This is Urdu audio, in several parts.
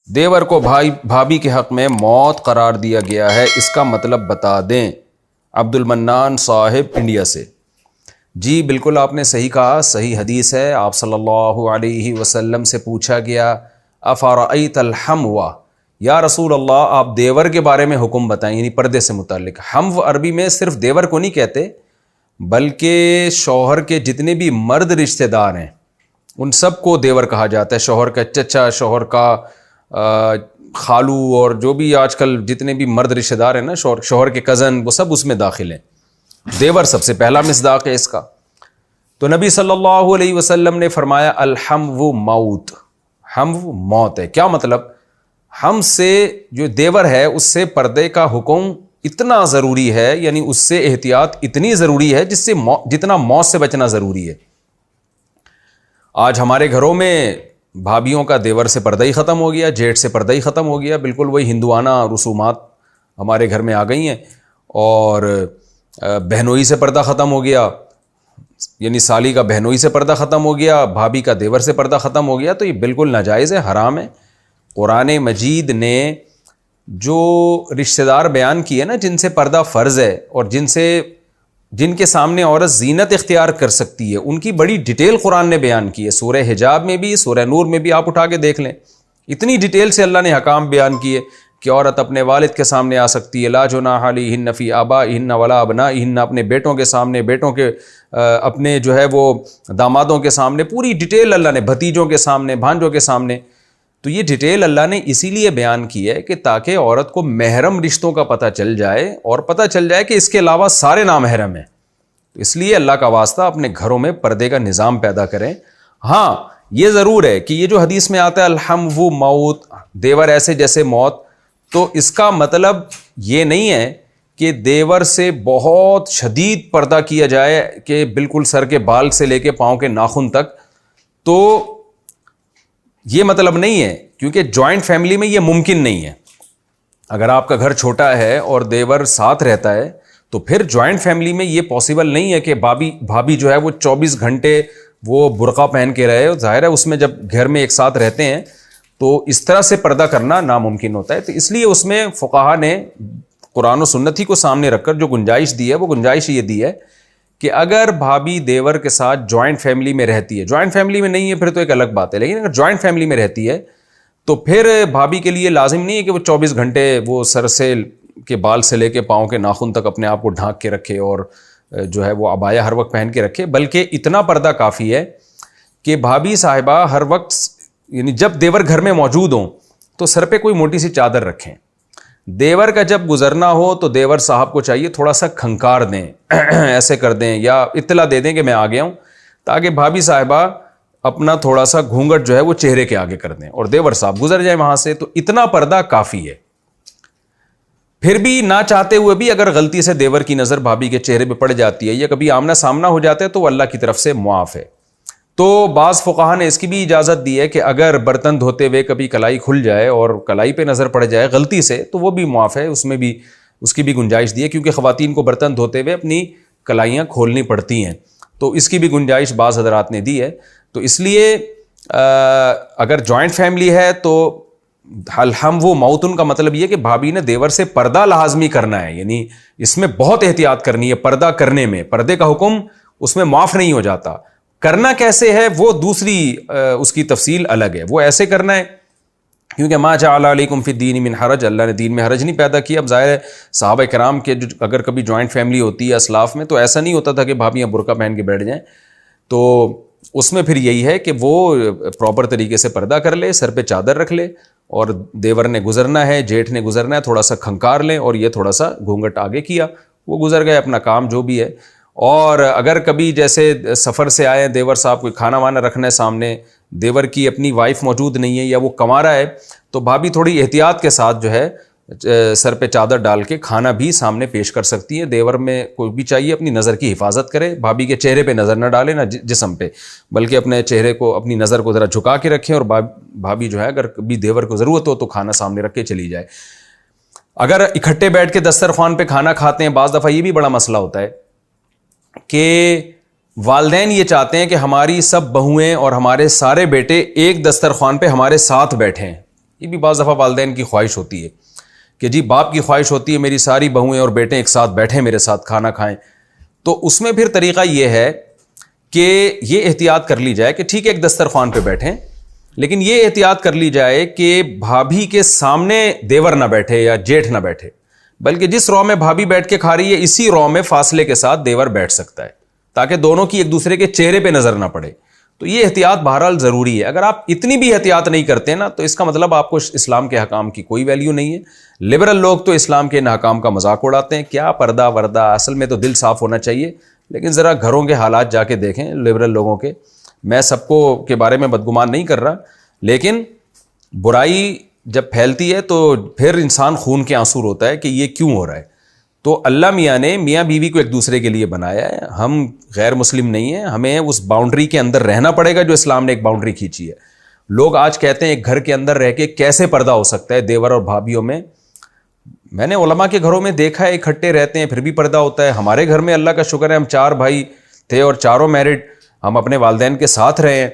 دیور کو بھابھی کے حق میں موت قرار دیا گیا ہے، اس کا مطلب بتا دیں۔ عبد المنان صاحب انڈیا سے۔ جی بالکل آپ نے صحیح کہا، صحیح حدیث ہے۔ آپ صلی اللہ علیہ وسلم سے پوچھا گیا افرأیت الحمو، یا رسول اللہ آپ دیور کے بارے میں حکم بتائیں، یعنی پردے سے متعلق۔ حمو عربی میں صرف دیور کو نہیں کہتے بلکہ شوہر کے جتنے بھی مرد رشتہ دار ہیں ان سب کو دیور کہا جاتا ہے۔ شوہر کا چچا، شوہر کا خالو، اور جو بھی آج کل جتنے بھی مرد رشتہ دار ہیں نا، شوہر کے کزن، وہ سب اس میں داخل ہیں۔ دیور سب سے پہلا مصداق ہے اس کا۔ تو نبی صلی اللہ علیہ وسلم نے فرمایا الحمو موت، حمو موت ہے۔ کیا مطلب؟ ہم سے جو دیور ہے اس سے پردے کا حکم اتنا ضروری ہے، یعنی اس سے احتیاط اتنی ضروری ہے جس سے جتنا موت سے بچنا ضروری ہے۔ آج ہمارے گھروں میں بھابھیوں کا دیور سے پردہ ہی ختم ہو گیا، جیٹھ سے پردہ ہی ختم ہو گیا، بالکل وہی ہندوانہ رسومات ہمارے گھر میں آ گئی ہیں۔ اور بہنوئی سے پردہ ختم ہو گیا، یعنی سالی کا بہنوئی سے پردہ ختم ہو گیا، بھابھی کا دیور سے پردہ ختم ہو گیا۔ تو یہ بالکل ناجائز ہے، حرام ہے۔ قرآن مجید نے جو رشتہ دار بیان کیے نا جن سے پردہ فرض ہے اور جن کے سامنے عورت زینت اختیار کر سکتی ہے، ان کی بڑی ڈیٹیل قرآن نے بیان کی ہے۔ سورہ حجاب میں بھی، سورہ نور میں بھی آپ اٹھا کے دیکھ لیں، اتنی ڈیٹیل سے اللہ نے حکام بیان کیے کہ عورت اپنے والد کے سامنے آ سکتی ہے، لا جناح علیہن فی آبائہن ولا ابنائہن، اپنے بیٹوں کے سامنے، بیٹوں کے اپنے جو ہے وہ دامادوں کے سامنے، پوری ڈیٹیل اللہ نے، بھتیجوں کے سامنے، بھانجوں کے سامنے۔ تو یہ ڈیٹیل اللہ نے اسی لیے بیان کی ہے کہ تاکہ عورت کو محرم رشتوں کا پتہ چل جائے اور پتہ چل جائے کہ اس کے علاوہ سارے نامحرم ہیں۔ تو اس لیے اللہ کا واسطہ اپنے گھروں میں پردے کا نظام پیدا کریں۔ ہاں یہ ضرور ہے کہ یہ جو حدیث میں آتا ہے الحمو موت، دیور ایسے جیسے موت، تو اس کا مطلب یہ نہیں ہے کہ دیور سے بہت شدید پردہ کیا جائے کہ بالکل سر کے بال سے لے کے پاؤں کے ناخن تک، تو یہ مطلب نہیں ہے، کیونکہ جوائنٹ فیملی میں یہ ممکن نہیں ہے۔ اگر آپ کا گھر چھوٹا ہے اور دیور ساتھ رہتا ہے تو پھر جوائنٹ فیملی میں یہ پاسبل نہیں ہے کہ بھابھی جو ہے وہ 24 گھنٹے وہ برقع پہن کے رہے۔ ظاہر ہے اس میں جب گھر میں ایک ساتھ رہتے ہیں تو اس طرح سے پردہ کرنا ناممکن ہوتا ہے۔ تو اس لیے اس میں فقہا نے قرآن و سنت ہی کو سامنے رکھ کر جو گنجائش دی ہے، وہ گنجائش یہ دی ہے کہ اگر بھابھی دیور کے ساتھ جوائنٹ فیملی میں رہتی ہے، جوائنٹ فیملی میں نہیں ہے پھر تو ایک الگ بات ہے، لیکن اگر جوائنٹ فیملی میں رہتی ہے تو پھر بھابھی کے لیے لازم نہیں ہے کہ وہ 24 گھنٹے وہ سر سے کے بال سے لے کے پاؤں کے ناخن تک اپنے آپ کو ڈھانک کے رکھے اور جو ہے وہ عبایا ہر وقت پہن کے رکھے، بلکہ اتنا پردہ کافی ہے کہ بھابھی صاحبہ ہر وقت، یعنی جب دیور گھر میں موجود ہوں تو سر پہ کوئی موٹی سی چادر رکھیں۔ دیور کا جب گزرنا ہو تو دیور صاحب کو چاہیے تھوڑا سا کھنکار دیں، ایسے کر دیں یا اطلاع دے دیں کہ میں آ گیا ہوں، تاکہ بھابھی صاحبہ اپنا تھوڑا سا گھونگٹ جو ہے وہ چہرے کے آگے کر دیں اور دیور صاحب گزر جائیں وہاں سے۔ تو اتنا پردہ کافی ہے۔ پھر بھی نہ چاہتے ہوئے بھی اگر غلطی سے دیور کی نظر بھابھی کے چہرے پہ پڑ جاتی ہے یا کبھی آمنا سامنا ہو جاتا ہے تو وہ اللہ کی طرف سے معاف ہے۔ تو بعض فقہا نے اس کی بھی اجازت دی ہے کہ اگر برتن دھوتے ہوئے کبھی کلائی کھل جائے اور کلائی پہ نظر پڑ جائے غلطی سے تو وہ بھی معاف ہے، اس میں بھی اس کی بھی گنجائش دی ہے، کیونکہ خواتین کو برتن دھوتے ہوئے اپنی کلائیاں کھولنی پڑتی ہیں، تو اس کی بھی گنجائش بعض حضرات نے دی ہے۔ تو اس لیے اگر جوائنٹ فیملی ہے تو الحمو موتن کا مطلب یہ کہ بھابھی نے دیور سے پردہ لازمی کرنا ہے، یعنی اس میں بہت احتیاط کرنی ہے۔ پردہ کرنے میں پردے کا حکم اس میں معاف نہیں ہو جاتا، کرنا کیسے ہے وہ دوسری اس کی تفصیل الگ ہے، وہ ایسے کرنا ہے کیونکہ ما جعل علیکم فی الدین من حرج، اللہ نے دین میں حرج نہیں پیدا کیا۔ اب ظاہر ہے صحابہ کرام کے اگر کبھی جوائنٹ فیملی ہوتی ہے اسلاف میں تو ایسا نہیں ہوتا تھا کہ بھابیاں برقع پہن کے بیٹھ جائیں، تو اس میں پھر یہی ہے کہ وہ پراپر طریقے سے پردہ کر لے، سر پہ چادر رکھ لے، اور دیور نے گزرنا ہے، جیٹھ نے گزرنا ہے، تھوڑا سا کھنکار لیں اور یہ تھوڑا سا گھونگٹ آگے کیا، وہ گزر گئے اپنا کام جو بھی ہے۔ اور اگر کبھی جیسے سفر سے آئے دیور صاحب کوئی کھانا وانا رکھنا ہے سامنے، دیور کی اپنی وائف موجود نہیں ہے یا وہ کما رہا ہے، تو بھابھی تھوڑی احتیاط کے ساتھ جو ہے سر پہ چادر ڈال کے کھانا بھی سامنے پیش کر سکتی ہے۔ دیور میں کوئی بھی چاہیے اپنی نظر کی حفاظت کرے، بھابھی کے چہرے پہ نظر نہ ڈالے، نہ جسم پہ، بلکہ اپنے چہرے کو، اپنی نظر کو ذرا جھکا کے رکھیں، اور بھابھی جو ہے اگر کبھی دیور کو ضرورت ہو تو کھانا سامنے رکھ کے چلی جائے۔ اگر اکٹھے بیٹھ کے دسترخوان پہ کھانا کھاتے ہیں، بعض دفعہ یہ بھی بڑا مسئلہ ہوتا ہے کہ والدین یہ چاہتے ہیں کہ ہماری سب بہویں اور ہمارے سارے بیٹے ایک دسترخوان پہ ہمارے ساتھ بیٹھیں، یہ بھی بعض دفعہ والدین کی خواہش ہوتی ہے کہ جی باپ کی خواہش ہوتی ہے میری ساری بہویں اور بیٹے ایک ساتھ بیٹھیں میرے ساتھ کھانا کھائیں، تو اس میں پھر طریقہ یہ ہے کہ یہ احتیاط کر لی جائے کہ ٹھیک ہے ایک دسترخوان پہ بیٹھیں، لیکن یہ احتیاط کر لی جائے کہ بھابھی کے سامنے دیور نہ بیٹھے یا جیٹھ نہ بیٹھے، بلکہ جس رو میں بھابھی بیٹھ کے کھا رہی ہے اسی رو میں فاصلے کے ساتھ دیور بیٹھ سکتا ہے، تاکہ دونوں کی ایک دوسرے کے چہرے پہ نظر نہ پڑے۔ تو یہ احتیاط بہرحال ضروری ہے۔ اگر آپ اتنی بھی احتیاط نہیں کرتے نا تو اس کا مطلب آپ کو اسلام کے حکام کی کوئی ویلیو نہیں ہے۔ لبرل لوگ تو اسلام کے ان حکام کا مذاق اڑاتے ہیں، کیا پردہ وردہ، اصل میں تو دل صاف ہونا چاہیے۔ لیکن ذرا گھروں کے حالات جا کے دیکھیں لبرل لوگوں کے، میں سب کو کے بارے میں بدگمان نہیں کر رہا، لیکن برائی جب پھیلتی ہے تو پھر انسان خون کے آنسو روتا ہے کہ یہ کیوں ہو رہا ہے۔ تو اللہ میاں نے میاں بیوی کو ایک دوسرے کے لیے بنایا ہے، ہم غیر مسلم نہیں ہیں، ہمیں اس باؤنڈری کے اندر رہنا پڑے گا جو اسلام نے ایک باؤنڈری کھینچی ہے۔ لوگ آج کہتے ہیں ایک گھر کے اندر رہ کے کیسے پردہ ہو سکتا ہے دیور اور بھابھیوں میں نے علماء کے گھروں میں دیکھا ہے اکٹھے رہتے ہیں پھر بھی پردہ ہوتا ہے۔ ہمارے گھر میں اللہ کا شکر ہے ہم 4 بھائی تھے اور چاروں میرڈ، ہم اپنے والدین کے ساتھ رہے ہیں،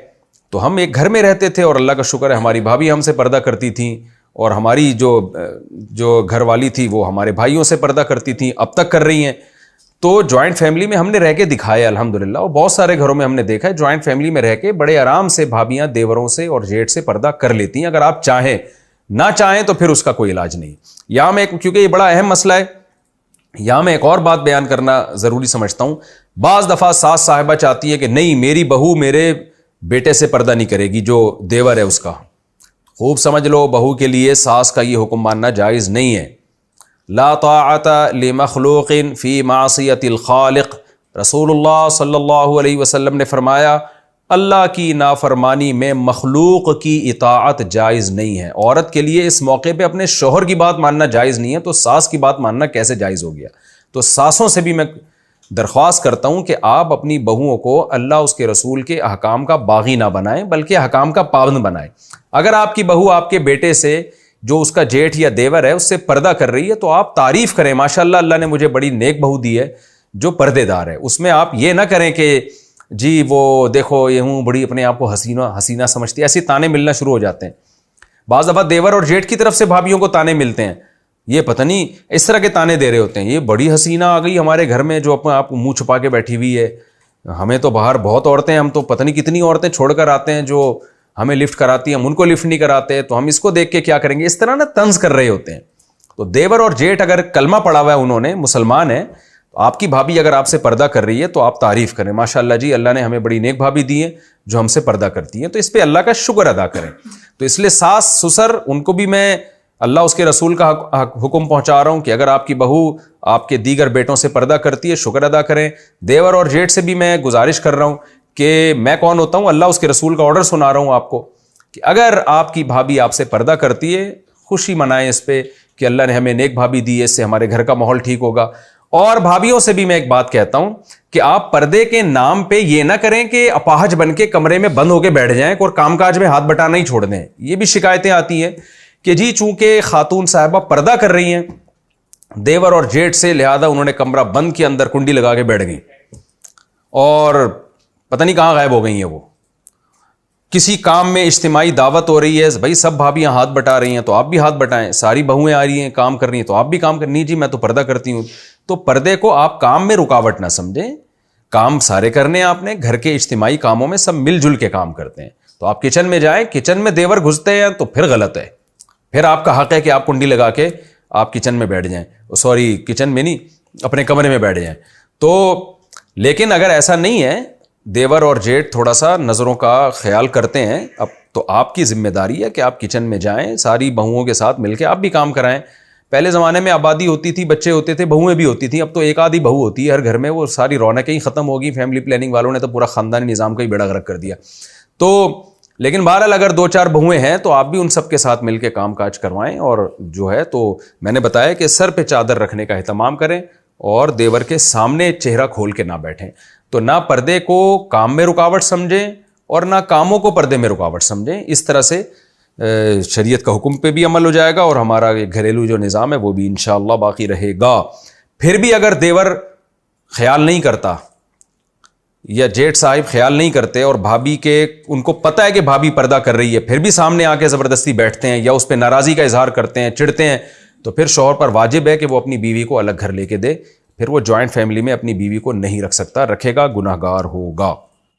تو ہم ایک گھر میں رہتے تھے اور اللہ کا شکر ہے ہماری بھابھی ہم سے پردہ کرتی تھیں، اور ہماری جو گھر والی تھی وہ ہمارے بھائیوں سے پردہ کرتی تھیں، اب تک کر رہی ہیں۔ تو جوائنٹ فیملی میں ہم نے رہ کے دکھایا الحمدللہ، اور بہت سارے گھروں میں ہم نے دیکھا ہے جوائنٹ فیملی میں رہ کے بڑے آرام سے بھابیاں دیوروں سے اور جیٹھ سے پردہ کر لیتی ہیں، اگر آپ چاہیں۔ نہ چاہیں تو پھر اس کا کوئی علاج نہیں۔ یہاں میں کیونکہ یہ بڑا اہم مسئلہ ہے، یہاں میں ایک اور بات بیان کرنا ضروری سمجھتا ہوں۔ بعض دفعہ ساس صاحبہ چاہتی ہے کہ نہیں میری بہو میرے بیٹے سے پردہ نہیں کرے گی جو دیور ہے اس کا۔ خوب سمجھ لو بہو کے لیے ساس کا یہ حکم ماننا جائز نہیں ہے۔ لا طاعت لمخلوق فی معصیت الخالق، رسول اللہ صلی اللہ علیہ وسلم نے فرمایا اللہ کی نافرمانی میں مخلوق کی اطاعت جائز نہیں ہے۔ عورت کے لیے اس موقع پہ اپنے شوہر کی بات ماننا جائز نہیں ہے، تو ساس کی بات ماننا کیسے جائز ہو گیا؟ تو ساسوں سے بھی میں درخواست کرتا ہوں کہ آپ اپنی بہوؤں کو اللہ اس کے رسول کے احکام کا باغی نہ بنائیں بلکہ احکام کا پابند بنائیں۔ اگر آپ کی بہو آپ کے بیٹے سے جو اس کا جیٹھ یا دیور ہے اس سے پردہ کر رہی ہے تو آپ تعریف کریں، ماشاءاللہ اللہ نے مجھے بڑی نیک بہو دی ہے جو پردے دار ہے۔ اس میں آپ یہ نہ کریں کہ جی وہ دیکھو یہ ہوں بڑی اپنے آپ کو حسینہ سمجھتی ہے، ایسے تانے ملنا شروع ہو جاتے ہیں۔ بعض دفعہ دیور اور جیٹھ کی طرف سے بھابھیوں کو تانے ملتے ہیں، یہ پتہ نہیں اس طرح کے تانے دے رہے ہوتے ہیں، یہ بڑی حسینہ آ گئی ہمارے گھر میں جو اپنے آپ منہ چھپا کے بیٹھی ہوئی ہے، ہمیں تو باہر بہت عورتیں، ہم تو پتہ نہیں کتنی عورتیں چھوڑ کر آتے ہیں جو ہمیں لفٹ کراتی ہیں، ہم ان کو لفٹ نہیں کراتے، تو ہم اس کو دیکھ کے کیا کریں گے، اس طرح نا طنز کر رہے ہوتے ہیں۔ تو دیور اور جیٹھ اگر کلمہ پڑھا ہوا ہے انہوں نے، مسلمان ہیں، تو آپ کی بھابھی اگر آپ سے پردہ کر رہی ہے تو آپ تعریف کریں، ماشاءاللہ جی اللہ نے ہمیں بڑی نیک بھابھی دی ہے جو ہم سے پردہ کرتی ہیں، تو اس پہ اللہ کا شکر ادا کریں۔ تو اس لیے ساس سسر ان کو بھی میں اللہ اس کے رسول کا حکم پہنچا رہا ہوں کہ اگر آپ کی بہو آپ کے دیگر بیٹوں سے پردہ کرتی ہے شکر ادا کریں۔ دیور اور جیٹھ سے بھی میں گزارش کر رہا ہوں کہ میں کون ہوتا ہوں، اللہ اس کے رسول کا آرڈر سنا رہا ہوں آپ کو کہ اگر آپ کی بھابھی آپ سے پردہ کرتی ہے خوشی منائیں اس پہ کہ اللہ نے ہمیں نیک بھابھی دی ہے، اس سے ہمارے گھر کا ماحول ٹھیک ہوگا۔ اور بھابھیوں سے بھی میں ایک بات کہتا ہوں کہ آپ پردے کے نام پہ یہ نہ کریں کہ اپاہج بن کے کمرے میں بند ہو کے بیٹھ جائیں اور کام کاج میں ہاتھ بٹانا ہی چھوڑ دیں۔ یہ بھی شکایتیں آتی ہیں کہ جی چونکہ خاتون صاحبہ پردہ کر رہی ہیں دیور اور جیٹھ سے، لہذا انہوں نے کمرہ بند کے اندر کنڈی لگا کے بیٹھ گئی اور پتہ نہیں کہاں غائب ہو گئی ہیں وہ۔ کسی کام میں اجتماعی دعوت ہو رہی ہے، بھائی سب بھابیاں ہاتھ بٹا رہی ہیں تو آپ بھی ہاتھ بٹائیں، ساری بہویں آ رہی ہیں کام کر رہی ہیں تو آپ بھی کام کرنی، جی میں تو پردہ کرتی ہوں۔ تو پردے کو آپ کام میں رکاوٹ نہ سمجھیں، کام سارے کرنے آپ نے، گھر کے اجتماعی کاموں میں سب مل جل کے کام کرتے ہیں۔ تو آپ کچن میں جائیں، کچن میں دیور گھستے ہیں تو پھر غلط ہے، پھر آپ کا حق ہے کہ آپ کنڈی لگا کے آپ کچن میں بیٹھ جائیں، سوری کچن میں نہیں اپنے کمرے میں بیٹھ جائیں۔ تو لیکن اگر ایسا نہیں ہے، دیور اور جیٹھ تھوڑا سا نظروں کا خیال کرتے ہیں، اب تو آپ کی ذمہ داری ہے کہ آپ کچن میں جائیں، ساری بہوؤں کے ساتھ مل کے آپ بھی کام کرائیں۔ پہلے زمانے میں آبادی ہوتی تھی، بچے ہوتے تھے، بہویں بھی ہوتی تھیں، اب تو ایک آدھی بہو ہوتی ہے ہر گھر میں، وہ ساری رونقیں ہی ختم ہوگی، فیملی پلاننگ والوں نے تو پورا خاندانی نظام کا ہی بیڑا غرق کر دیا۔ تو لیکن بہرحال اگر 2-4 بہویں ہیں تو آپ بھی ان سب کے ساتھ مل کے کام کاج کروائیں، اور جو ہے تو میں نے بتایا کہ سر پہ چادر رکھنے کا اہتمام کریں اور دیور کے سامنے چہرہ کھول کے نہ بیٹھیں۔ تو نہ پردے کو کام میں رکاوٹ سمجھیں اور نہ کاموں کو پردے میں رکاوٹ سمجھیں، اس طرح سے شریعت کا حکم پہ بھی عمل ہو جائے گا اور ہمارا گھریلو جو نظام ہے وہ بھی انشاءاللہ باقی رہے گا۔ پھر بھی اگر دیور خیال نہیں کرتا یا جیٹ صاحب خیال نہیں کرتے اور بھابی کے ان کو پتہ ہے کہ بھابی پردہ کر رہی ہے، پھر بھی سامنے آ کے زبردستی بیٹھتے ہیں یا اس پہ ناراضی کا اظہار کرتے ہیں، چڑھتے ہیں، تو پھر شوہر پر واجب ہے کہ وہ اپنی بیوی کو الگ گھر لے کے دے، پھر وہ جوائنٹ فیملی میں اپنی بیوی کو نہیں رکھ سکتا، رکھے گا گناہگار ہوگا۔